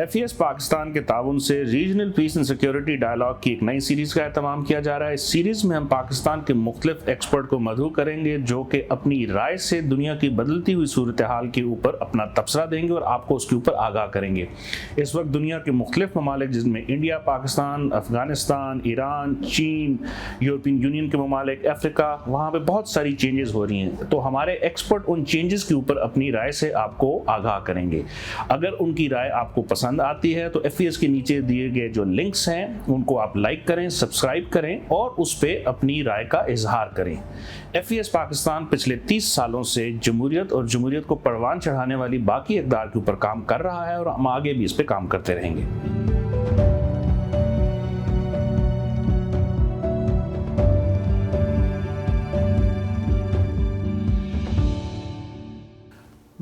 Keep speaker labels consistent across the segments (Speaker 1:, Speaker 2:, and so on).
Speaker 1: FES Pakistan के ताउन से regional peace and security dialogue की एक नई सीरीज का एहतमाम किया जा रहा है। इस सीरीज में हम पाकिस्तान के मुख्तलिफ एक्सपर्ट को मदऊ करेंगे जो कि अपनी राय से दुनिया की बदलती हुई सूरत हाल के ऊपर अपना तबसरा देंगे और आपको उसके ऊपर आगाह करेंगे। इस वक्त दुनिया के मुख्तलिफ ममालिक जिसमें इंडिया, पाकिस्तान, अफगानिस्तान, ईरान, चीन, यूरोपियन यूनियन के ममालिक, अफ्रीका, वहाँ पर बहुत सारी चेंजेस हो रही हैं। तो हमारे एक्सपर्ट उन चेंजेस के ऊपर अपनी राय से आपको आगाह करेंगे। अगर उनकी राय आपको पसंद आती है तो FES के नीचे दिए गए जो लिंक्स हैं उनको आप लाइक करें, सब्सक्राइब करें और उस पर अपनी राय का इजहार करें। FES पाकिस्तान पिछले 30 सालों से जमहूरियत और जमहूरियत को परवान चढ़ाने वाली बाकी इक़दार के ऊपर काम कर रहा है और हम आगे भी इस पर काम करते रहेंगे।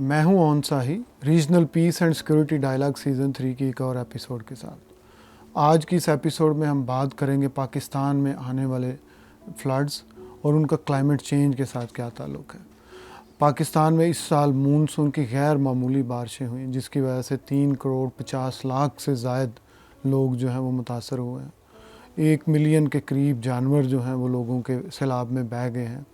Speaker 2: मैं हूं ओन साही, regional peace and security dialogue season 3 की एक और एपिसोड के साथ। आज की इस एपिसोड में हम बात करेंगे पाकिस्तान में आने वाले फ्लड्स और उनका क्लाइमेट चेंज के साथ क्या ताल्लुक़ है। पाकिस्तान में इस साल मानसून की गैर मामूली बारिशें हुई जिसकी वजह से 3 करोड़ 50 लाख से ज़ायद लोग जो हैं वो मुतासर हुए हैं। 1 मिलियन के करीब जानवर जो हैं वो लोगों के सैलाब में बह गए हैं।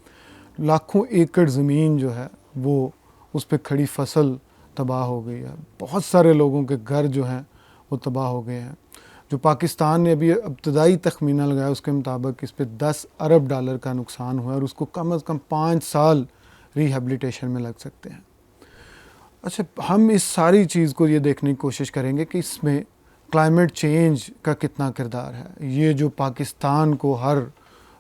Speaker 2: लाखों एकड़ ज़मीन जो है वो उस पर खड़ी फसल तबाह हो गई है। बहुत सारे लोगों के घर जो हैं वो तबाह हो गए हैं। जो पाकिस्तान ने अभी इब्तदाई तखमीना लगाया उसके मुताबिक इस पर 10 अरब डॉलर का नुकसान हुआ है और उसको कम से कम 5 साल रिहेबिलिटेशन में लग सकते हैं। अच्छा, हम इस सारी चीज़ को ये देखने की कोशिश करेंगे कि इसमें क्लाइमेट चेंज का कितना किरदार है। ये जो पाकिस्तान को हर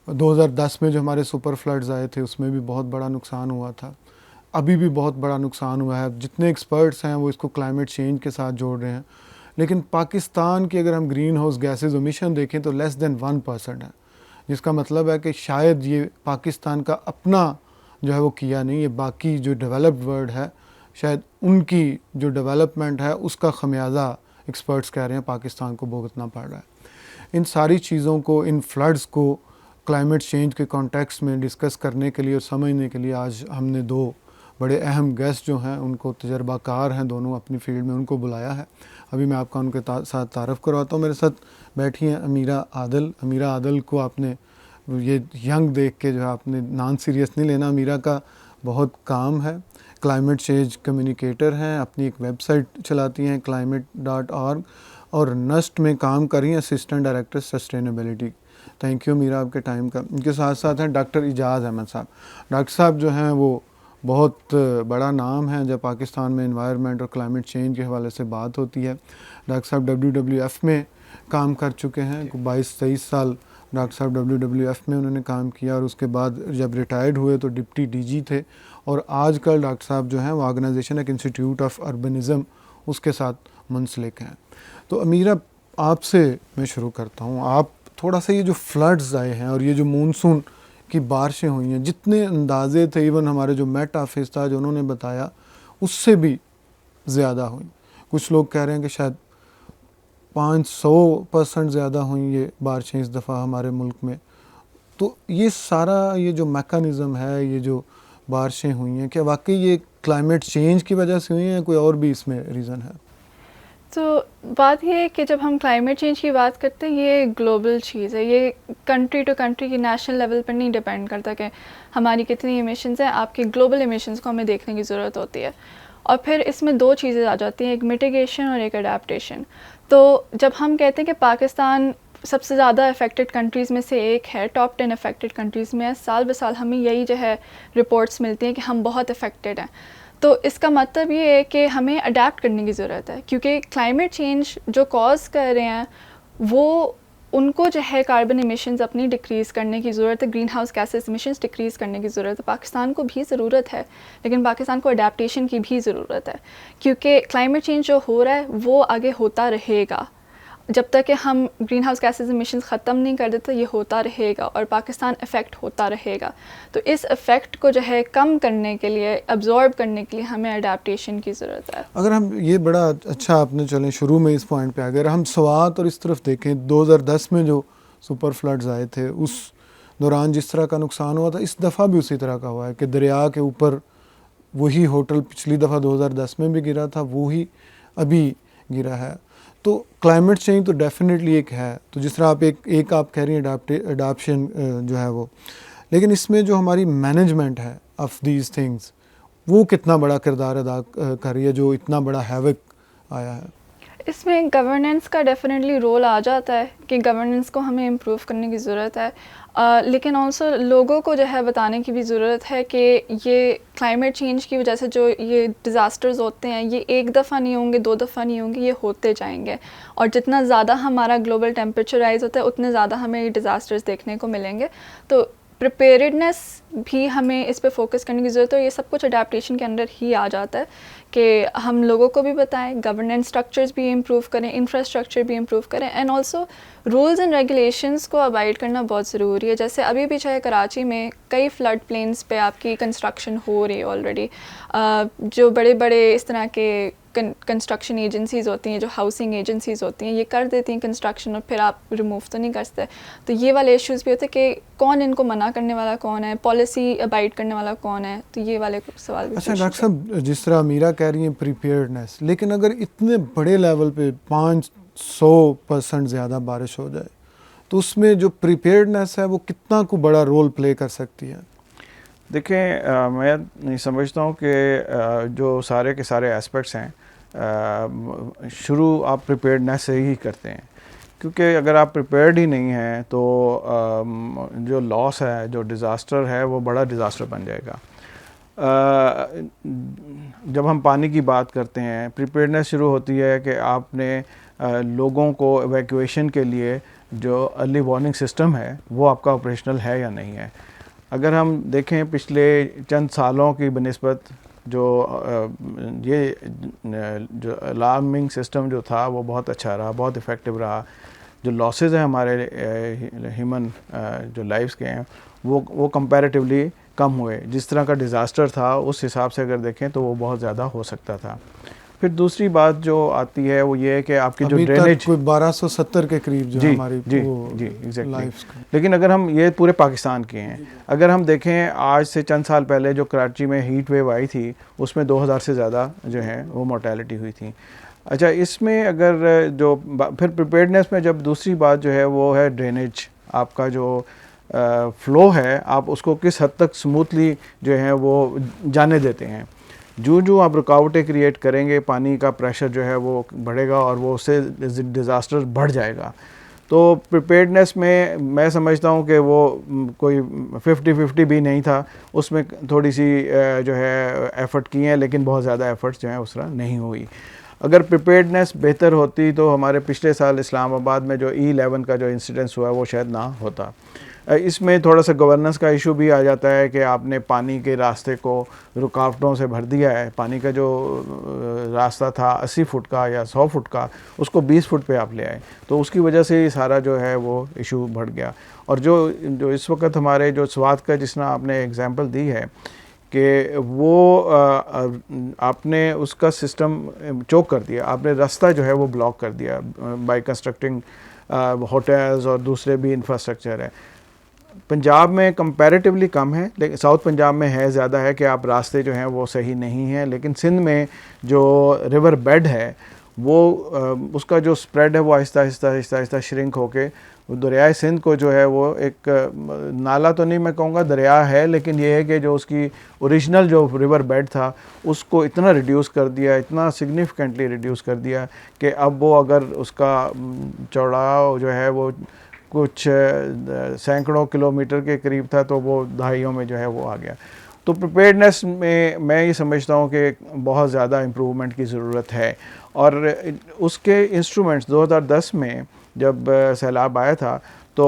Speaker 2: 2010 में जो हमारे सुपर फ्लड्स आए थे उसमें भी बहुत बड़ा नुकसान हुआ था, अभी भी बहुत बड़ा नुकसान हुआ है। जितने एक्सपर्ट्स हैं वो इसको क्लाइमेट चेंज के साथ जोड़ रहे हैं, लेकिन पाकिस्तान की अगर हम ग्रीन हाउस गैसेज एमिशन देखें तो लेस दैन 1% है, जिसका मतलब है कि शायद ये पाकिस्तान का अपना जो है वो किया नहीं, ये बाकी जो डेवलप्ड वर्ल्ड है शायद उनकी जो डेवलपमेंट है उसका खमियाजा एक्सपर्ट्स कह रहे हैं पाकिस्तान को भुगतना पड़ रहा है। इन सारी चीज़ों को, इन फ्लड्स को क्लाइमेट चेंज के कॉन्टेक्स्ट में डिस्कस करने के लिए और समझने के लिए आज हमने 2 बड़े अहम गेस्ट जो हैं उनको तजर्बाकार हैं दोनों अपनी फील्ड में, उनको बुलाया है। अभी मैं आपका उनके साथ तारफ़ करवाता हूँ। मेरे साथ बैठी हैं अमीरा आदिल। अमीरा आदिल को आपने ये यंग देख के जो है आपने नॉन सीरियस नहीं लेना। अमीरा का बहुत काम है, क्लाइमेट चेंज कम्युनिकेटर हैं, अपनी एक वेबसाइट चलाती हैं climate.org और नस्ट में काम कर रही हैं, assistant director sustainability. Thank you Amira आपके टाइम का। इनके साथ साथ हैं डॉक्टर इजाज़ अहमद साहब। डॉक्टर साहब जो हैं वो बहुत बड़ा नाम है जब पाकिस्तान में एनवायरनमेंट और क्लाइमेट चेंज के हवाले से बात होती है। डॉक्टर साहब WWF में काम कर चुके हैं, 22-23 साल डॉक्टर साहब WWF में उन्होंने काम किया और उसके बाद जब रिटायर्ड हुए तो डिप्टी DG थे और आजकल डॉक्टर साहब जो हैं वो ऑर्गेनाइजेशन एक इंस्टीट्यूट ऑफ अर्बनिज़म उसके साथ मुंसलिक हैं। तो अमीरा आपसे मैं शुरू करता हूँ। आप थोड़ा सा ये जो फ्लड्स आए हैं और ये जो मानसून की बारिशें हुई हैं, जितने अंदाजे थे, इवन हमारे जो मेट ऑफिस था जो उन्होंने बताया उससे भी ज़्यादा हुई। कुछ लोग कह रहे हैं कि शायद 500% ज़्यादा हुई ये बारिशें इस दफ़ा हमारे मुल्क में। तो ये सारा ये जो मैकेनिज़्म है, ये जो बारिशें हुई हैं, क्या वाकई ये क्लाइमेट चेंज की वजह से हुई हैं, कोई और भी इसमें रीज़न है?
Speaker 3: तो बात ये है कि जब हम क्लाइमेट चेंज की बात करते हैं ये ग्लोबल चीज़ है, ये कंट्री टू कंट्री की नेशनल लेवल पर नहीं डिपेंड करता कि हमारी कितनी एमिशंस हैं। आपके ग्लोबल एमिशंस को हमें देखने की ज़रूरत होती है और फिर इसमें 2 चीज़ें आ जाती हैं, एक मिटिगेशन और एक अडेप्टेशन। तो जब हम कहते हैं कि पाकिस्तान सबसे ज़्यादा अफेक्टेड कंट्रीज़ में से एक है, टॉप 10 अफेक्टेड कंट्रीज़ में है, साल ब साल हमें यही जो है रिपोर्ट्स मिलती हैं कि हम बहुत अफेक्टेड हैं। तो इसका मतलब ये है कि हमें अडेप्ट करने की ज़रूरत है, क्योंकि क्लाइमेट चेंज जो कॉज कर रहे हैं वो उनको जो है कार्बन एमिशंस अपनी डिक्रीज़ करने की ज़रूरत है, green house gases emissions decrease करने की ज़रूरत है। पाकिस्तान को भी ज़रूरत है, लेकिन पाकिस्तान को अडेप्टेशन की भी ज़रूरत है, क्योंकि क्लाइमेट चेंज जो हो रहा है वो आगे होता रहेगा। जब तक कि हम ग्रीन हाउस गैसेस एमिशंस ख़त्म नहीं कर देते ये होता रहेगा और पाकिस्तान इफ़ेक्ट होता रहेगा। तो इस इफ़ेक्ट को जो है कम करने के लिए, अब्जॉर्ब करने के लिए हमें अडेप्टेशन की ज़रूरत है।
Speaker 2: अगर हम ये बड़ा अच्छा आपने चलें शुरू में इस पॉइंट पे अगर हम स्वात और इस तरफ देखें, 2010 में जो सुपर फ्लड्स आए थे उस दौरान जिस तरह का नुकसान हुआ था, इस दफ़ा भी उसी तरह का हुआ है कि दरिया के ऊपर वही होटल पिछली दफ़ा 2010 में भी गिरा था, वही अभी गिरा है। तो क्लाइमेट चेंज तो डेफिनेटली एक है, तो जिस तरह आप एक आप कह रही हैं अडाप्शन जो है वो, लेकिन इसमें जो हमारी मैनेजमेंट है ऑफ दीज थिंग्स वो कितना बड़ा किरदार अदा कर रही है जो इतना बड़ा हैवक आया है?
Speaker 3: इसमें गवर्नेंस का डेफिनेटली रोल आ जाता है कि गवर्नेंस को हमें इम्प्रूव करने की ज़रूरत है, लेकिन ऑल्सो लोगों को जो है बताने की भी ज़रूरत है कि ये क्लाइमेट चेंज की वजह से जो ये डिज़ास्टर्स होते हैं ये एक दफ़ा नहीं होंगे, 2 दफ़ा नहीं होंगे, ये होते जाएंगे, और जितना ज़्यादा हमारा ग्लोबल टेम्परेचर राइज होता है उतने ज़्यादा हमें ये डिज़ास्टर्स देखने को मिलेंगे। तो प्रिपेयर्डनेस भी हमें इस पे फोकस करने की ज़रूरत है, और ये सब कुछ अडेप्टेशन के अंदर ही आ जाता है कि हम लोगों को भी बताएं, गवर्नेंस स्ट्रक्चर्स भी इम्प्रूव करें, इंफ्रास्ट्रक्चर भी इम्प्रूव करें, and also rules and regulations को अवॉइड करना बहुत ज़रूरी है। जैसे अभी भी चाहे कराची में कई फ्लड प्लेन्स पे आपकी कंस्ट्रक्शन हो रही है ऑलरेडी, जो बड़े बड़े इस तरह के कंस्ट्रक्शन एजेंसीज़ होती हैं, जो हाउसिंग एजेंसीज़ होती हैं, ये कर देती हैं कंस्ट्रक्शन और फिर आप रिमूव तो नहीं कर सकते। तो ये वाले इश्यूज़ भी होते हैं कि कौन इनको मना करने वाला कौन है, पॉलिसी अबाइड करने वाला कौन है, तो ये वाले सवाल भी।
Speaker 2: अच्छा डॉक्टर साहब, जिस तरह मीरा कह रही हैं प्रिपेयर्डनेस, लेकिन अगर इतने बड़े लेवल पे 500% ज़्यादा बारिश हो जाए तो उसमें जो प्रिपेयर्डनेस है वो कितना को बड़ा रोल प्ले कर सकती है?
Speaker 4: देखें, मैं नहीं समझता हूँ कि जो सारे के सारे एस्पेक्ट्स हैं शुरू आप प्रिपेयर्डनेस से ही करते हैं, क्योंकि अगर आप प्रिपेयर्ड ही नहीं हैं तो जो लॉस है, जो डिज़ास्टर है, वो बड़ा डिज़ास्टर बन जाएगा। जब हम पानी की बात करते हैं, प्रिपेयर्डनेस शुरू होती है कि आपने लोगों को एवैक्यूएशन के लिए जो अर्ली वार्निंग सिस्टम है वो आपका ऑपरेशनल है या नहीं है। अगर हम देखें पिछले चंद सालों की बनिस्बत जो ये जो अलार्मिंग सिस्टम जो था वो बहुत अच्छा रहा, बहुत इफ़ेक्टिव रहा। जो लॉसेस हैं हमारे ह्यूमन जो लाइफ्स के हैं वो कंपैरेटिवली कम हुए। जिस तरह का डिज़ास्टर था उस हिसाब से अगर देखें तो वो बहुत ज़्यादा हो सकता था। फिर दूसरी बात जो आती है वो ये है कि आपकी जो ड्रेनेज
Speaker 2: कोई 1270 के करीब जो हमारी
Speaker 4: एग्जैक्टली। लेकिन अगर हम ये पूरे पाकिस्तान के हैं, अगर हम देखें आज से चंद साल पहले जो कराची में हीट वेव आई थी उसमें 2000 से ज़्यादा जो है वो मोर्टेलिटी हुई थी। अच्छा, इसमें अगर जो फिर प्रिपेयर्डनेस में जब दूसरी बात जो है वो है ड्रेनेज, आपका जो फ़्लो है आप उसको किस हद तक स्मूथली जो है वो जाने देते हैं। जो आप रुकावटें क्रिएट करेंगे पानी का प्रेशर जो है वो बढ़ेगा और वो उससे डिज़ास्टर बढ़ जाएगा। तो प्रिपेयर्डनेस में मैं समझता हूँ कि वो कोई 50-50 भी नहीं था, उसमें थोड़ी सी जो है एफ़र्ट किए हैं, लेकिन बहुत ज़्यादा एफ़र्ट्स जो हैं उस तरह नहीं हुई। अगर प्रिपेयर्डनेस बेहतर होती तो हमारे पिछले साल इस्लामाबाद में जो E11 का जो इंसिडेंस हुआ वो शायद ना होता। इसमें थोड़ा सा गवर्नेंस का इशू भी आ जाता है कि आपने पानी के रास्ते को रुकावटों से भर दिया है। पानी का जो रास्ता था 80 फुट का या 100 फुट का, उसको 20 फुट पे आप ले आए, तो उसकी वजह से ही सारा जो है वो इशू बढ़ गया। और जो इस वक्त हमारे जो स्वात का जिसने आपने एग्जांपल दी है कि वो आपने उसका सिस्टम चोक कर दिया, आपने रास्ता जो है वो ब्लॉक कर दिया बाय कंस्ट्रक्टिंग होटल्स और दूसरे भी इंफ्रास्ट्रक्चर है। पंजाब में कंपैरेटिवली कम है, लेकिन साउथ पंजाब में है ज़्यादा है कि आप रास्ते जो हैं वो सही नहीं हैं। लेकिन सिंध में जो रिवर बेड है वो उसका जो स्प्रेड है वो आहिस्ता आहिस्ता श्रिंक होके दरियाए सिंध को जो है वो एक नाला तो नहीं मैं कहूँगा, दरिया है, लेकिन ये है कि जो उसकी ओरिजिनल जो रिवर बेड था उसको इतना रिड्यूस कर दिया, इतना सिग्निफिकेंटली रिड्यूस कर दिया कि अब वो अगर उसका चौड़ाव जो है वो कुछ सैकड़ों किलोमीटर के करीब था तो वो दहाइयों में जो है वो आ गया। तो प्रिपेयर्डनेस में मैं ये समझता हूँ कि बहुत ज़्यादा इम्प्रूवमेंट की ज़रूरत है। और उसके इंस्ट्रूमेंट्स 2010 में जब सैलाब आया था तो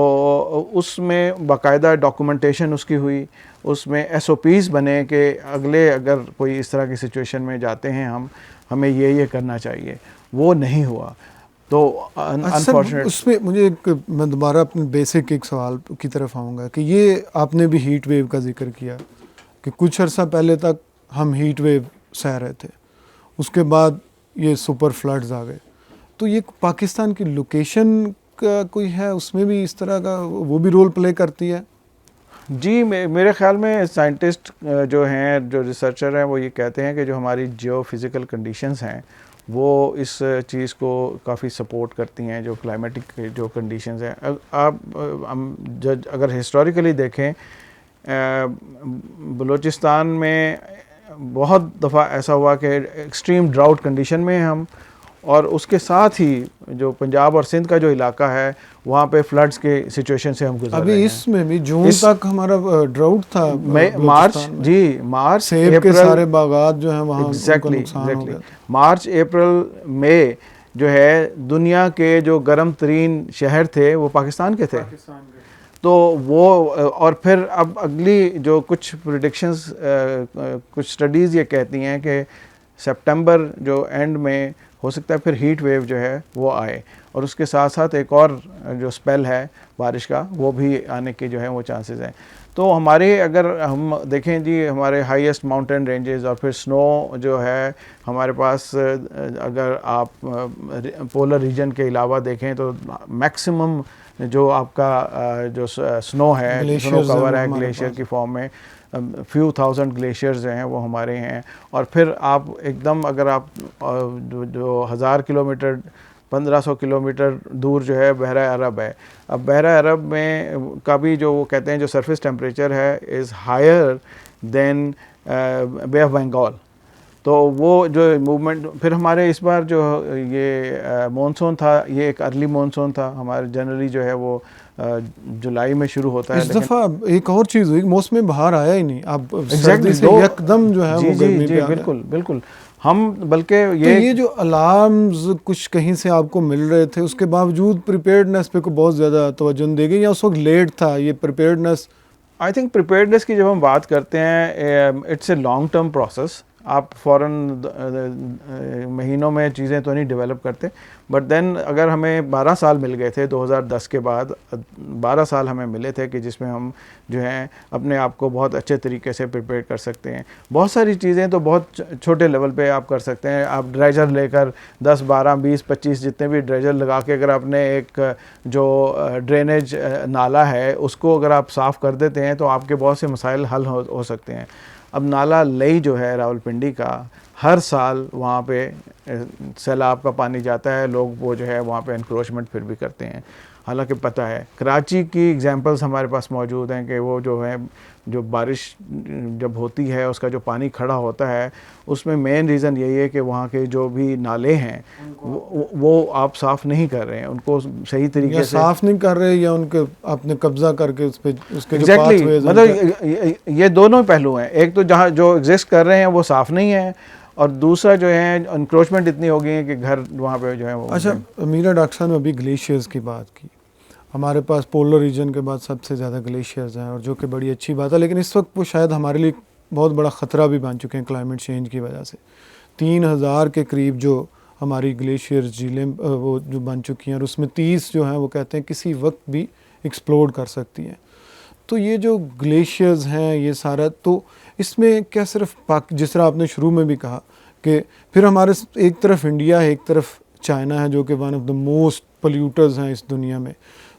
Speaker 4: उसमें बाकायदा डॉक्यूमेंटेशन उसकी हुई, उसमें SOPs बने कि अगले अगर कोई इस तरह की सिचुएशन में जाते हैं हमें ये करना चाहिए। वो नहीं हुआ। तो अनफॉर्चुनेट
Speaker 2: उसमें मुझे मैं दोबारा अपने बेसिक एक सवाल की तरफ आऊँगा कि ये आपने भी हीट वेव का जिक्र किया कि कुछ अर्सा पहले तक हम हीट वेव सह रहे थे, उसके बाद ये सुपर फ्लड्स आ गए। तो ये पाकिस्तान की लोकेशन का कोई है उसमें भी इस तरह का वो भी रोल प्ले करती है?
Speaker 4: जी, मेरे ख्याल में साइंटिस्ट जो हैं, जो रिसर्चर हैं, वो ये कहते हैं कि जो हमारी जियो फिज़िकल कंडीशंस हैं वो इस चीज़ को काफ़ी सपोर्ट करती हैं, जो क्लाइमेटिक जो कंडीशंस हैं। आप अगर हिस्टोरिकली देखें, बलूचिस्तान में बहुत दफ़ा ऐसा हुआ कि एक्सट्रीम ड्राउट कंडीशन में हम, और उसके साथ ही जो पंजाब और सिंध का जो इलाका है वहाँ पे फ्लड्स के सिचुएशन से हम गुजर रहे हैं।
Speaker 2: अभी इसमें भी जून तक हमारा ड्राउट था,
Speaker 4: मार्च
Speaker 2: सेब के सारे बागात जो हैं वहाँ
Speaker 4: एग्जैक्टली मार्च अप्रैल मई जो है दुनिया के जो गर्म तरीन शहर थे वो पाकिस्तान के थे। तो वो और फिर अब अगली जो कुछ प्रिडिक्शंस, कुछ स्टडीज़ ये कहती हैं कि सितंबर जो एंड में हो सकता है फिर हीट वेव जो है वो आए, और उसके साथ साथ एक और जो स्पेल है बारिश का वो भी आने के जो है वो चांसेस हैं। तो हमारे अगर हम देखें जी, हमारे हाईएस्ट माउंटेन रेंजेस और फिर स्नो जो है हमारे पास, अगर आप पोलर रीजन के अलावा देखें तो मैक्सिमम जो आपका जो स्नो है, स्नो कवर है ग्लेशियर की फॉर्म में, फ्यू थाउजेंड ग्लेशियर्स हैं वो हमारे हैं। और फिर आप एकदम अगर आप जो 1000 किलोमीटर 1500 किलोमीटर दूर जो है बहरा अरब है, अब बहरा अरब में का भी जो वो कहते हैं जो सरफेस टेम्परेचर है is higher than Bay of Bengal. तो वो जो मूवमेंट, फिर हमारे इस बार जो ये मानसून था, ये एक अर्ली मानसून था हमारे, जनरली जो है वो जुलाई में शुरू होता है।
Speaker 2: इस दफ़ा एक और चीज़ हुई, मौसम बहार आया ही नहीं। अब
Speaker 4: एग्जैक्टली
Speaker 2: एकदम जो है वो गर्मी पे आ गया।
Speaker 4: बिल्कुल बिल्कुल। हम बल्कि
Speaker 2: ये जो अलार्म्स कुछ कहीं से आपको मिल रहे थे, उसके बावजूद प्रिपेयर्डनेस पे को बहुत ज़्यादा तवज्जो दी गई, या उस वक्त लेट था ये प्रिपेयर्डनेस?
Speaker 4: आई थिंक प्रिपेयर्डनेस की जब हम बात करते हैं, it's a long term process. आप फ़ौरन महीनों में चीज़ें तो नहीं डेवलप करते, बट देन अगर हमें 12 साल मिल गए थे 2010 के बाद, 12 साल हमें मिले थे कि जिसमें हम जो हैं अपने आप को बहुत अच्छे तरीके से प्रिपेयर कर सकते हैं। बहुत सारी चीज़ें तो बहुत छोटे लेवल पे आप कर सकते हैं। आप ड्रेजर लेकर 10, 12, 20, 25 जितने भी ड्रेजर लगा के अगर आपने एक जो ड्रेनेज नाला है उसको अगर आप साफ़ कर देते हैं तो आपके बहुत से मसाइल हल हो सकते हैं। अब नाला लई जो है रावलपिंडी का, हर साल वहाँ पे सैलाब का पानी जाता है, लोग वो जो है वहाँ पे एनक्रोचमेंट फिर भी करते हैं। हालांकि पता है कराची की एग्जांपल्स हमारे पास मौजूद हैं कि वो जो है जो बारिश जब होती है उसका जो पानी खड़ा होता है उसमें मेन रीज़न यही है कि वहाँ के जो भी नाले हैं वो आप साफ़ नहीं कर रहे हैं, उनको सही तरीके से
Speaker 2: साफ़ नहीं कर रहे, या उनके आपने कब्जा करके उस पे उसके
Speaker 4: एग्जैक्टली मतलब ये दोनों पहलू हैं। एक तो जहाँ जो एग्जिस्ट कर रहे हैं वो साफ़ नहीं है, और दूसरा जो है इंक्रोचमेंट इतनी हो गई है कि घर वहाँ पे जो है वो।
Speaker 2: अच्छा मीरा डॉक्टर साहब ने अभी ग्लेशियर्स की बात की, हमारे पास पोलर रीजन के बाद सबसे ज़्यादा ग्लेशियर्स हैं, और जो कि बड़ी अच्छी बात है, लेकिन इस वक्त वो शायद हमारे लिए बहुत बड़ा ख़तरा भी बन चुके हैं क्लाइमेट चेंज की वजह से। 3000 के करीब जो हमारी ग्लेशियर्स झीलें वो जो बन चुकी हैं, और उसमें 30 जो हैं वो कहते हैं किसी वक्त भी एक्सप्लोड कर सकती हैं। तो ये जो ग्लेशियर्स हैं ये सारा, तो इसमें क्या सिर्फ जिस तरह आपने शुरू में भी कहा कि फिर हमारे एक तरफ इंडिया है, एक तरफ चाइना है जो कि one of the most polluters हैं इस दुनिया में,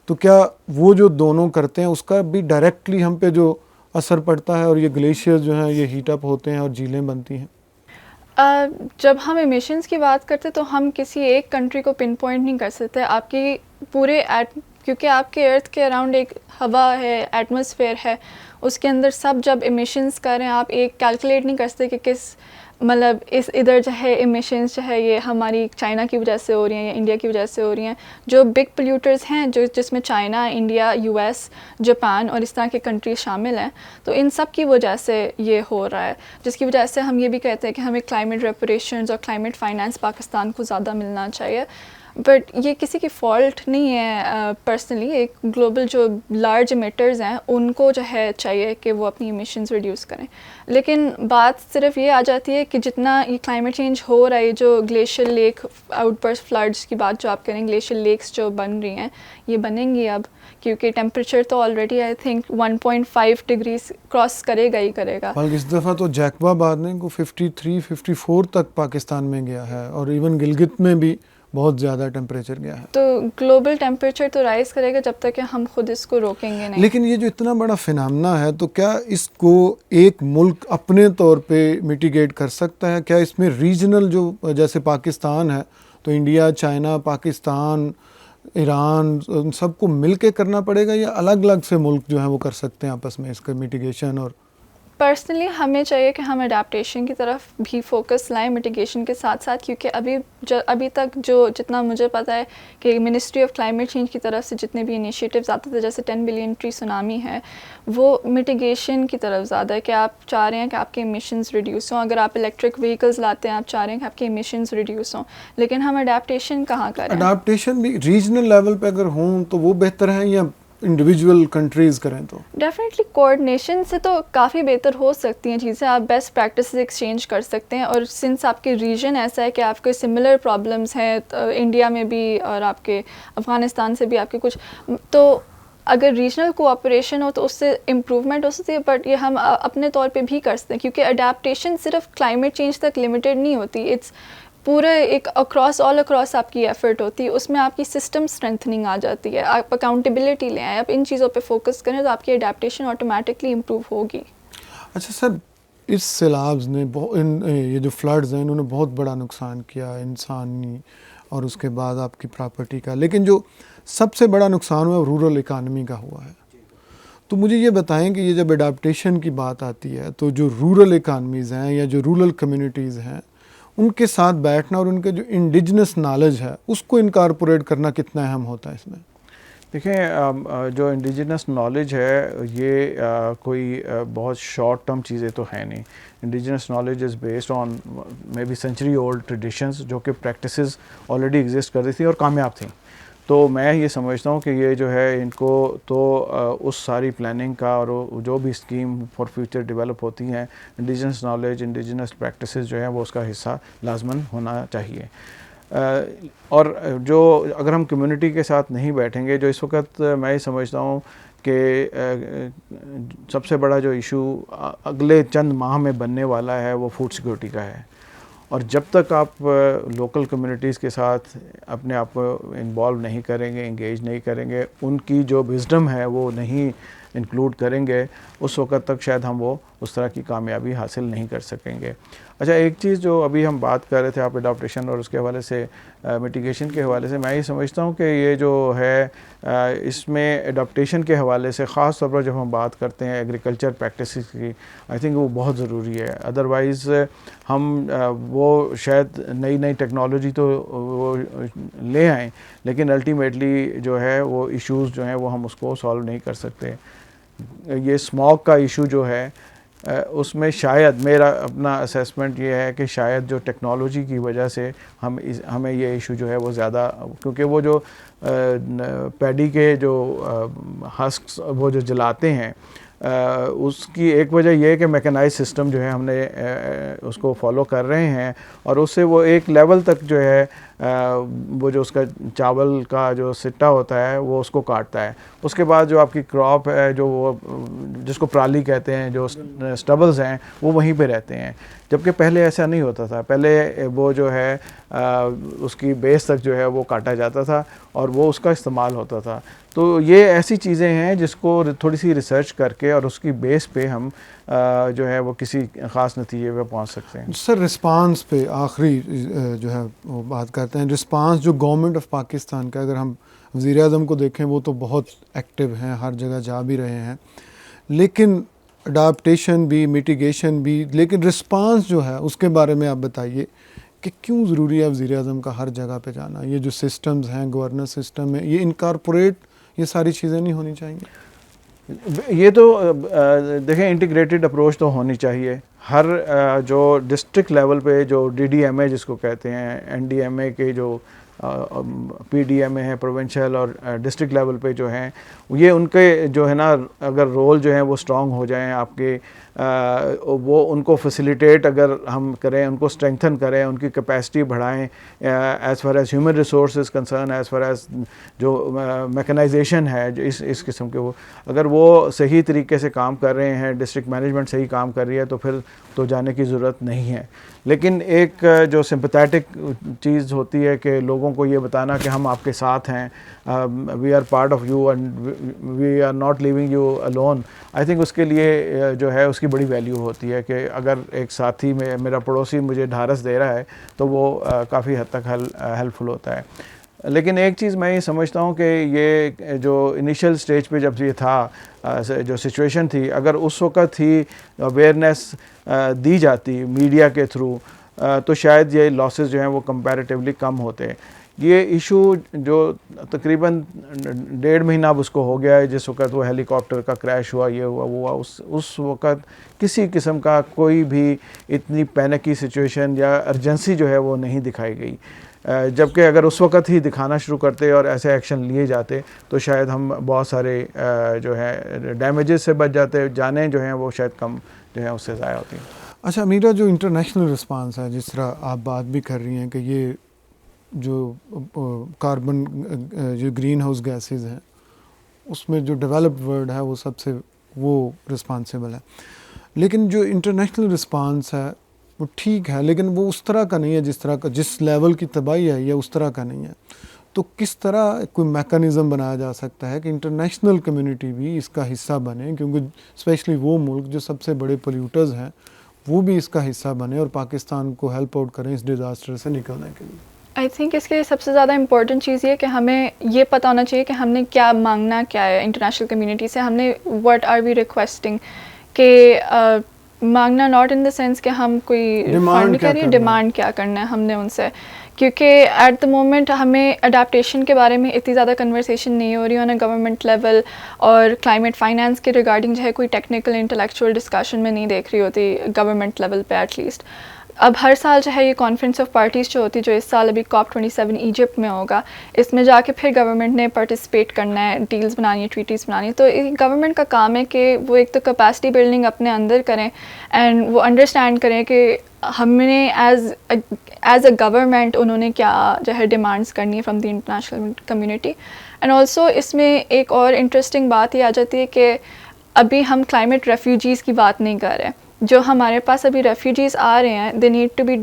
Speaker 2: तो क्या वो जो दोनों करते हैं उसका भी डायरेक्टली हम पे जो असर पड़ता है, और ये ग्लेशियर्स जो हैं ये हीट अप होते हैं और झीलें बनती हैं?
Speaker 3: जब हम एमिशंस की बात करते हैं तो हम किसी एक कंट्री को पिन पॉइंट नहीं कर सकते। आपकी पूरे क्योंकि आपके अर्थ के अराउंड एक हवा है, एटमॉस्फेयर है, उसके अंदर सब जब एमिशंस कर रहे हैं, आप एक कैलकुलेट नहीं कर सकते कि किस मतलब इस इधर जो है एमिशंस जो है ये हमारी चाइना की वजह से हो रही हैं या इंडिया की वजह से हो रही हैं। जो बिग पोल्यूटर्स हैं जो जिसमें चाइना, इंडिया, यूएस, जापान और इस तरह के कंट्रीज शामिल हैं, तो इन सब की वजह से ये हो रहा है, जिसकी वजह से हम ये भी कहते हैं कि हमें क्लाइमेट रेपरेशंस और क्लाइमेट फाइनेंस पाकिस्तान को ज़्यादा मिलना चाहिए। बट ये किसी की फ़ॉल्ट नहीं है। पर्सनली एक ग्लोबल जो लार्ज एमिटर्स हैं उनको जो है चाहिए कि वो अपनी एमिशंस रिड्यूस करें, लेकिन बात सिर्फ ये आ जाती है कि जितना ये क्लाइमेट चेंज हो रहा है, जो ग्लेशियर लेक आउटबर्स्ट फ्लड्स की बात जो आप करें, ग्लेशियर लेक्स जो बन रही हैं ये बनेंगी अब, क्योंकि टेम्परेचर तो already I think 1.5 degree cross करेगा ही करेगा।
Speaker 2: बल्कि इस दफ़ा तो जैकबा बाद में को 53-54 तक पाकिस्तान में गया है, और इवन गिलगित में भी बहुत ज़्यादा टेम्परेचर गया है।
Speaker 3: तो ग्लोबल टेम्परेचर तो राइज करेगा जब तक कि हम खुद इसको रोकेंगे नहीं।
Speaker 2: लेकिन ये जो इतना बड़ा फिनोमेना है, तो क्या इसको एक मुल्क अपने तौर पे मिटिगेट कर सकता है? क्या इसमें रीजनल जो जैसे पाकिस्तान है तो इंडिया, चाइना, पाकिस्तान, ईरान, उन सबको मिल के करना पड़ेगा, या अलग अलग से मुल्क जो हैं वो कर सकते हैं आपस में इसका मिटिगेशन? और
Speaker 3: पर्सनली हमें चाहिए कि हम अडेप्टेशन की तरफ भी फोकस लाएं मिटिगेशन के साथ साथ, क्योंकि अभी तक जो जितना मुझे पता है कि मिनिस्ट्री ऑफ क्लाइमेट चेंज की तरफ से जितने भी इनिशिएटिव्स आते थे, जैसे 10 बिलियन ट्री सुनामी है, वो मिटिगेशन की तरफ ज़्यादा है कि आप चाह रहे हैं कि आपके इमिशंस रिड्यूस हों। अगर आप इलेक्ट्रिक व्हीकल्स लाते हैं, आप चाह रहे हैं कि आपके इमिशंस रिड्यूस हों, लेकिन हम अडेप्टेशन कहाँ करें?
Speaker 2: अडेप्टेशन भी रीजनल लेवल पे अगर हों तो वो बेहतर है, या इंडिविजुअल कंट्रीज़ करें? तो
Speaker 3: डेफिनेटली कोऑर्डिनेशन से तो काफ़ी बेहतर हो सकती हैं चीज़ें, आप बेस्ट प्रैक्टिसेस एक्सचेंज कर सकते हैं। और सिंस आपके रीजन ऐसा है कि आपके सिमिलर प्रॉब्लम्स हैं, तो इंडिया में भी और आपके अफ़गानिस्तान से भी आपके कुछ, तो अगर रीजनल कोऑपरेशन हो तो उससे इम्प्रूवमेंट हो सकती है। बट ये हम अपने तौर पे भी कर सकते हैं, क्योंकि अडेप्टेशन सिर्फ क्लाइमेट चेंज तक लिमिटेड नहीं होती, इट्स पूरे एक ऑल अक्रॉस आपकी एफर्ट होती है, उसमें आपकी सिस्टम स्ट्रेंथनिंग आ जाती है, आप अकाउंटेबिलिटी लें, आप इन चीज़ों पे फोकस करें तो आपकी अडेप्टेशन ऑटोमेटिकली इम्प्रूव होगी।
Speaker 2: अच्छा सर, इस सैलाब ने ये जो फ्लड्स हैं इन्होंने बहुत बड़ा नुकसान किया इंसानी और उसके बाद आपकी प्रॉपर्टी का, लेकिन जो सबसे बड़ा नुकसान हुआ रूरल इकानमी का हुआ है। तो मुझे ये बताएं कि ये जब अडेप्टेशन की बात आती है तो जो रूरल इकानमीज़ हैं या जो रूरल कम्युनिटीज़ हैं, उनके साथ बैठना और उनके जो इंडिजिनस नॉलेज है उसको इनकॉर्पोरेट करना कितना अहम होता है इसमें?
Speaker 4: देखें, जो इंडिजिनस नॉलेज है ये कोई बहुत शॉर्ट टर्म चीज़ें तो है नहीं। Indigenous knowledge is based on maybe century old traditions, जो कि प्रैक्टिसेस ऑलरेडी एग्जिस्ट कर रही थी और कामयाब थी। तो मैं ये समझता हूँ कि ये जो है इनको तो उस सारी प्लानिंग का और जो भी स्कीम फॉर फ्यूचर डेवलप होती हैं, इंडिजिनस नॉलेज, इंडिजिनस प्रैक्टिसेस जो है वो उसका हिस्सा लाजमन होना चाहिए। और जो अगर हम कम्युनिटी के साथ नहीं बैठेंगे, जो इस वक्त मैं ये समझता हूँ कि सबसे बड़ा जो इशू अगले चंद माह में बनने वाला है वो फूड सिक्योरिटी का है। और जब तक आप लोकल कम्युनिटीज़ के साथ अपने आप को इन्वॉल्व नहीं करेंगे, इंगेज नहीं करेंगे, उनकी जो विजडम है वो नहीं इंक्लूड करेंगे, उस वक्त तक शायद हम वो उस तरह की कामयाबी हासिल नहीं कर सकेंगे। अच्छा, एक चीज़ जो अभी हम बात कर रहे थे आप अडॉप्टेशन और उसके हवाले से मिटिगेशन के हवाले से, मैं ये समझता हूँ कि ये जो है इसमें अडॉप्टेशन के हवाले से ख़ास तौर पर जब हम बात करते हैं एग्रीकल्चर प्रैक्टिसेस की, आई थिंक वो बहुत ज़रूरी है। अदरवाइज़ हम वो शायद नई नई टेक्नोलॉजी तो वो ले आएँ, लेकिन अल्टीमेटली जो है वो इश्यूज़ जो हैं वो हम उसको सॉल्व नहीं कर सकते। ये स्मॉग का इशू जो है उसमें शायद मेरा अपना असेसमेंट ये है कि शायद जो टेक्नोलॉजी की वजह से हमें ये इशू जो है वो ज़्यादा, क्योंकि वो जो पैडी के जो हस्क्स वो जो जलाते हैं उसकी एक वजह यह है कि मैकेनाइज सिस्टम जो है हमने उसको फॉलो कर रहे हैं और उससे वो एक लेवल तक जो है वो जो उसका चावल का जो सिट्टा होता है वो उसको काटता है। उसके बाद जो आपकी क्रॉप है, जो वो जिसको पराली कहते हैं, जो स्टबल्स हैं वो वहीं पे रहते हैं, जबकि पहले ऐसा नहीं होता था। पहले वो जो है उसकी बेस तक जो है वो काटा जाता था और वो उसका इस्तेमाल होता था। तो ये ऐसी चीज़ें हैं जिसको थोड़ी सी रिसर्च करके और उसकी बेस पे हम जो है वो किसी ख़ास नतीजे पे पहुंच सकते हैं।
Speaker 2: सर, रिस्पांस पे आखिरी जो है वो बात करते हैं। रिस्पांस जो गवर्नमेंट ऑफ पाकिस्तान का, अगर हम वज़ीर आज़म को देखें वो तो बहुत एक्टिव हैं, हर जगह जा भी रहे हैं, लेकिन अडाप्टेशन भी, मिटिगेशन भी, लेकिन रिस्पांस जो है उसके बारे में आप बताइए कि क्यों ज़रूरी है वज़ीर आज़म का हर जगह पे जाना? ये जो सिस्टम्स हैं, गवर्नेंस सिस्टम है, ये इनकॉर्पोरेट ये सारी चीज़ें नहीं होनी चाहिए?
Speaker 4: ये तो देखें, इंटीग्रेटेड अप्रोच तो होनी चाहिए। हर जो डिस्ट्रिक्ट लेवल पे जो DDMA जिसको कहते हैं, NDMA के जो PDMA है प्रोविंशियल और डिस्ट्रिक्ट लेवल पे जो हैं, ये उनके जो है ना अगर रोल जो है वो स्ट्रॉन्ग हो जाएं, आपके वो उनको फैसिलिटेट अगर हम करें, उनको स्ट्रेंथन करें, उनकी कैपेसिटी बढ़ाएं as far as human resource concern, as far as जो मैकेनाइजेशन है, जो इस किस्म के, वो अगर वो सही तरीके से काम कर रहे हैं, डिस्ट्रिक्ट मैनेजमेंट सही काम कर रही है, तो फिर तो जाने की ज़रूरत नहीं है। लेकिन एक जो सिंपैथेटिक चीज़ होती है कि लोगों लोगों को ये बताना कि हम आपके साथ हैं, we are part of you and we are not leaving you alone, I think उसके लिए जो है उसकी बड़ी वैल्यू होती है कि अगर एक साथी में मेरा पड़ोसी मुझे ढारस दे रहा है तो वो काफ़ी हद तक हेल्पफुल होता है। लेकिन एक चीज़ मैं ये समझता हूँ कि ये जो इनिशियल स्टेज पे जब ये था, जो सिचुएशन थी, अगर उस वक़्त ही अवेयरनेस दी जाती मीडिया के थ्रू तो शायद ये लॉसेस जो हैं वो कंपैरेटिवली कम होते। ये इशू जो तकरीबन 1.5 महीना अब उसको हो गया है, जिस वक़्त वो हेलीकॉप्टर का क्रैश हुआ, ये हुआ वो हुआ, उस वक़्त किसी किस्म का कोई भी इतनी पैनिक की सिचुएशन या अर्जेंसी जो है वो नहीं दिखाई गई। जबकि अगर उस वक़्त ही दिखाना शुरू करते और ऐसे एक्शन लिए जाते तो शायद हम बहुत सारे जो है डैमेजेस से बच जाते, जानें जो हैं वो शायद कम जो है उससे ज़ाया होती।
Speaker 2: अच्छा मीरा, जो इंटरनेशनल रिस्पांस है, जिस तरह आप बात भी कर रही हैं कि ये जो कार्बन जो ग्रीन हाउस गैसेज हैं उसमें जो डेवलप्ड वर्ल्ड है वो सबसे वो रिस्पांसिबल है, लेकिन जो इंटरनेशनल रिस्पांस है वो ठीक है, लेकिन वो उस तरह का नहीं है जिस तरह का, जिस लेवल की तबाही है ये उस तरह का नहीं है। तो किस तरह कोई मैकेनिज़्म बनाया जा सकता है कि इंटरनेशनल कम्युनिटी भी इसका हिस्सा बने, क्योंकि स्पेशली वो मुल्क जो सबसे बड़े पोल्यूटर्स हैं वो भी इसका हिस्सा बने और पाकिस्तान को हेल्प आउट करें इस डिज़ास्टर से निकलने के लिए।
Speaker 3: आई थिंक इसके लिए सबसे ज़्यादा इम्पोर्टेंट चीज़ ये कि हमें ये पता होना चाहिए कि हमने क्या मांगना क्या है इंटरनेशनल कम्युनिटी से, हमने व्हाट आर वी रिक्वेस्टिंग के मांगना नॉट इन द सेंस कि हम कोई फंड करिए, डिमांड क्या करना है हमने उनसे, क्योंकि एट द मोमेंट हमें अडेप्टेशन के बारे में इतनी ज़्यादा कन्वर्सेशन नहीं हो रही ऑन अ गवर्नमेंट लेवल, और क्लाइमेट फाइनेंस के रिगार्डिंग जो है कोई टेक्निकल इंटेलेक्चुअल डिस्कशन में नहीं देख रही होती गवर्नमेंट लेवल पे एटलीस्ट। अब हर साल जो है ये कॉन्फ्रेंस ऑफ पार्टीज़ जो होती है, जो इस साल अभी COP27 इजिप्ट में होगा, इसमें जाके फिर गवर्नमेंट ने पार्टिसिपेट करना है, डील्स बनानी है, ट्रीटीज़ बनानी है। तो गवर्नमेंट का काम है कि वो एक तो कैपेसिटी बिल्डिंग अपने अंदर करें एंड वो अंडरस्टैंड करें कि हमने एज अ गवर्नमेंट उन्होंने क्या जो है डिमांड्स करनी है from the international community. And also इसमें एक और इंटरेस्टिंग बात ये आ जाती है कि अभी हम क्लाइमेट रेफ्यूजीज़ की बात नहीं कर रहे। जो हमारे पास अभी रेफ्यूजीज़ आ रहे हैं, दे नीड टू बी,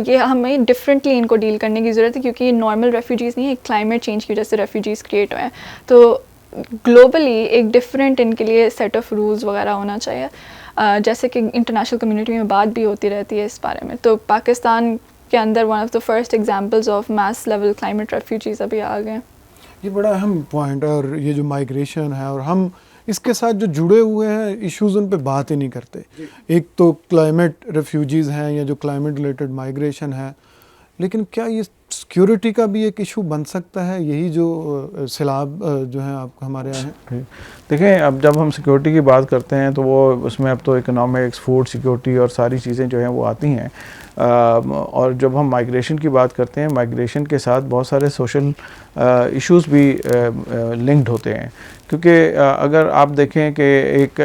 Speaker 3: ये हमें डिफरेंटली इनको डील करने की ज़रूरत है, क्योंकि ये नॉर्मल रेफ्यूजीज़ नहीं है, क्लाइमेट चेंज की वजह से रेफ्यूजीज़ क्रिएट हुए हैं। तो ग्लोबली एक डिफरेंट इनके लिए सेट ऑफ रूल्स वगैरह होना चाहिए, जैसे कि इंटरनेशनल कम्युनिटी में बात भी होती रहती है इस बारे में। तो पाकिस्तान के अंदर one of the first examples of mass level climate refugees अभी आ गए हैं।
Speaker 2: ये बड़ा अहम पॉइंट है, और ये जो माइग्रेशन है और हम इसके साथ जो जुड़े हुए हैं इश्यूज उन पे बात ही नहीं करते। एक तो क्लाइमेट रेफ्यूजीज़ हैं या जो क्लाइमेट रिलेटेड माइग्रेशन है, लेकिन क्या ये सिक्योरिटी का भी एक इशू बन सकता है, यही जो सैलाब जो है आप हमारे यहाँ हैं?
Speaker 4: देखें, अब जब हम सिक्योरिटी की बात करते हैं तो वो उसमें अब तो इकोनॉमिक्स, फूड सिक्योरिटी और सारी चीज़ें जो हैं वो आती हैं। और जब हम माइग्रेशन की बात करते हैं, माइग्रेशन के साथ बहुत सारे सोशल इश्यूज़ भी लिंक्ड होते हैं, क्योंकि अगर आप देखें कि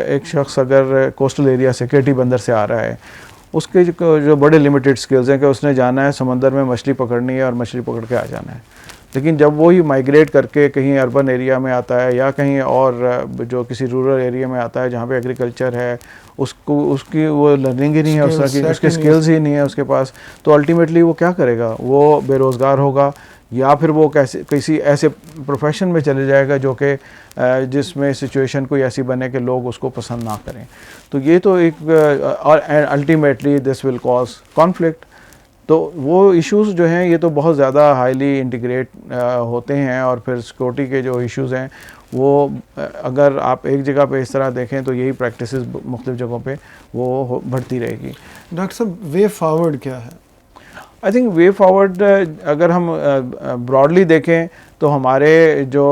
Speaker 4: एक शख्स अगर कोस्टल एरिया से केटी बंदर से आ रहा है, उसके जो बड़े लिमिटेड स्किल्स हैं कि उसने जाना है समंदर में मछली पकड़नी है और मछली पकड़ के आ जाना है। लेकिन जब वो ही माइग्रेट करके कहीं अर्बन एरिया में आता है या कहीं और जो किसी रूरल एरिया में आता है जहाँ पे एग्रीकल्चर है, उसकी वो लर्निंग ही नहीं है, उसके स्किल्स ही नहीं है उसके पास, तो अल्टीमेटली वो क्या करेगा? वो बेरोज़गार होगा या फिर वो किसी ऐसे प्रोफेशन में चले जाएगा जो कि जिसमें सिचुएशन कोई ऐसी बने कि लोग उसको पसंद ना करें। तो ये तो एक और ultimately this will cause conflict. तो वो इश्यूज़ जो हैं ये तो बहुत ज़्यादा हाईली इंटीग्रेट होते हैं, और फिर सिक्योरिटी के जो इश्यूज़ हैं वो अगर आप एक जगह पे इस तरह देखें तो यही प्रैक्टिसेस मुख्तलिफ़ जगहों पे वो बढ़ती रहेगी।
Speaker 2: डॉक्टर साहब, वे फॉरवर्ड क्या है?
Speaker 4: आई थिंक वे फॉरवर्ड अगर हम ब्रॉडली देखें तो हमारे जो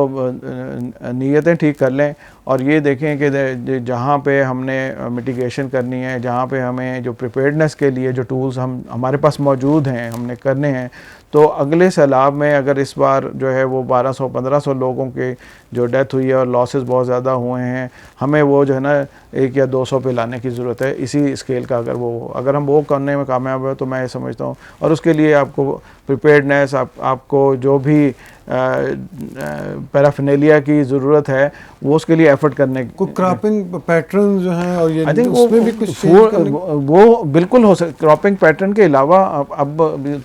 Speaker 4: नीयतें ठीक कर लें और ये देखें कि जहाँ पे हमने मिटिगेशन करनी है, जहाँ पे हमें जो प्रिपेयर्डनेस के लिए जो टूल्स हमारे पास मौजूद हैं हमने करने हैं, तो अगले सैलाब में अगर इस बार जो है वो 1200-1500 लोगों के जो डेथ हुई है और लॉसेस बहुत ज़्यादा हुए हैं, हमें वो जो है ना 1 या 200 पे लाने की ज़रूरत है इसी स्केल का। अगर हम वो करने में कामयाब है तो मैं समझता हूँ, और उसके लिए आपको प्रिपेयर्डनेस, आपको जो भी पैराफिनेलिया की ज़रूरत है वो उसके लिए एफर्ट करने
Speaker 2: कोई क्रॉपिंग पैटर्न जो है और ये
Speaker 4: आई थिंक
Speaker 2: उसमें भी कुछ change करने
Speaker 4: वो बिल्कुल हो सकता। क्रॉपिंग पैटर्न के अलावा अब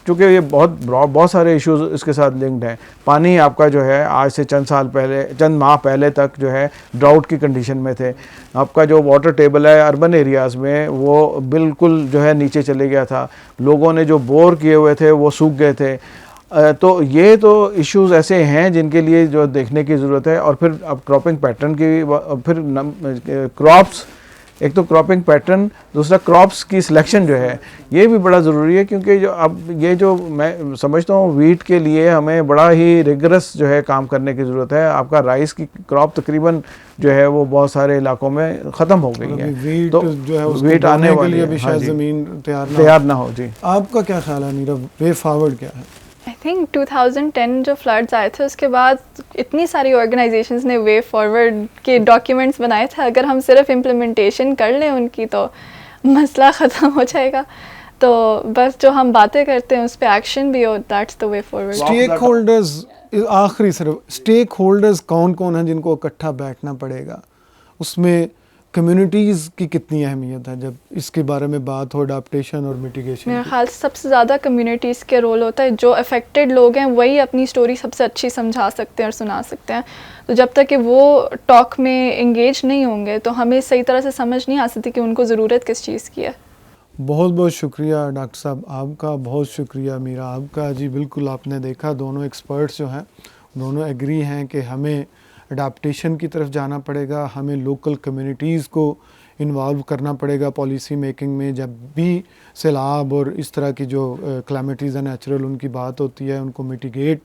Speaker 4: चूँकि ये बहुत सारे इश्यूज इसके साथ लिंक्ड हैं। पानी आपका जो है आज से चंद माह पहले तक जो है ड्राउट की कंडीशन में थे। आपका जो वाटर टेबल है अर्बन एरियाज़ में वो बिल्कुल जो है नीचे चले गया था। लोगों ने जो बोर किए हुए थे वो सूख गए थे। तो ये तो इश्यूज ऐसे हैं जिनके लिए जो देखने की ज़रूरत है। और फिर अब क्रॉपिंग पैटर्न की फिर क्रॉप्स, एक तो क्रॉपिंग पैटर्न, दूसरा क्रॉप्स की सिलेक्शन जो है ये भी बड़ा ज़रूरी है, क्योंकि जो अब ये जो मैं समझता हूँ वीट के लिए हमें बड़ा ही रिगरस जो है काम करने की ज़रूरत है। आपका राइस की क्रॉप तकरीबन जो है वो बहुत सारे इलाकों में ख़त्म हो गई है।
Speaker 2: वीट
Speaker 4: तो
Speaker 2: जो है
Speaker 4: वीट आने
Speaker 2: के लिए भी
Speaker 4: हाँ
Speaker 2: शायद
Speaker 4: जी,
Speaker 2: ज़मीन
Speaker 4: तैयार ना हो। जी,
Speaker 2: आपका क्या ख्याल है नीरव, वे फॉरवर्ड क्या है?
Speaker 3: आई थिंक 2010 जो फ्लड्स आए थे उसके बाद इतनी सारी ऑर्गेनाइजेशंस ने वे फॉरवर्ड के डॉक्यूमेंट्स बनाए थे। अगर हम सिर्फ इम्प्लीमेंटेशन कर लें उनकी तो मसला ख़त्म हो जाएगा। तो बस जो हम बातें करते हैं उस पर एक्शन भी हो, that's the way forward.
Speaker 2: Stakeholders, आखिरी सिर्फ स्टेक होल्डर्स कौन कौन हैं जिनको इकट्ठा बैठना पड़ेगा? उसमें कम्युनिटीज़ की कितनी अहमियत है जब इसके बारे में बात हो, अडाप्टेशन और मिटिगेशन?
Speaker 3: मेरे ख्याल से सबसे ज़्यादा कम्युनिटीज़ के रोल होता है। जो अफेक्टेड लोग हैं वही अपनी स्टोरी सबसे अच्छी समझा सकते हैं और सुना सकते हैं। तो जब तक कि वो टॉक में इंगेज नहीं होंगे तो हमें सही तरह से समझ नहीं आ सकती कि उनको ज़रूरत किस चीज़ की है।
Speaker 2: बहुत बहुत शुक्रिया डॉक्टर साहब आपका, बहुत शुक्रिया मीरा आपका। जी बिल्कुल, आपने देखा दोनों एक्सपर्ट्स जो हैं दोनों एग्री हैं कि हमें अडाप्टेशन की तरफ जाना पड़ेगा, हमें लोकल कम्युनिटीज़ को इन्वॉल्व करना पड़ेगा पॉलिसी मेकिंग में। जब भी सैलाब और इस तरह की जो क्लाइमेटीज़ नेचुरल उनकी बात होती है, उनको मिटिगेट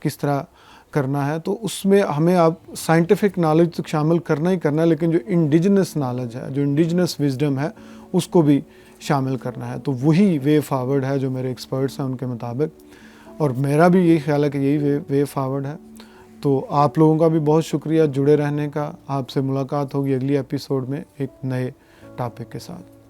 Speaker 2: किस तरह करना है, तो उसमें हमें आप साइंटिफिक नॉलेज तो शामिल करना ही करना है, लेकिन जो इंडिजिनस नॉलेज है, जो इंडिजिनस विजडम है, उसको भी शामिल करना है। तो वही वे फॉरवर्ड है जो मेरे एक्सपर्ट्स हैं उनके मुताबिक, और मेरा भी यही ख्याल है कि यही वे फॉरवर्ड है। तो आप लोगों का भी बहुत शुक्रिया जुड़े रहने का। आपसे मुलाकात होगी अगली एपिसोड में एक नए टॉपिक के साथ।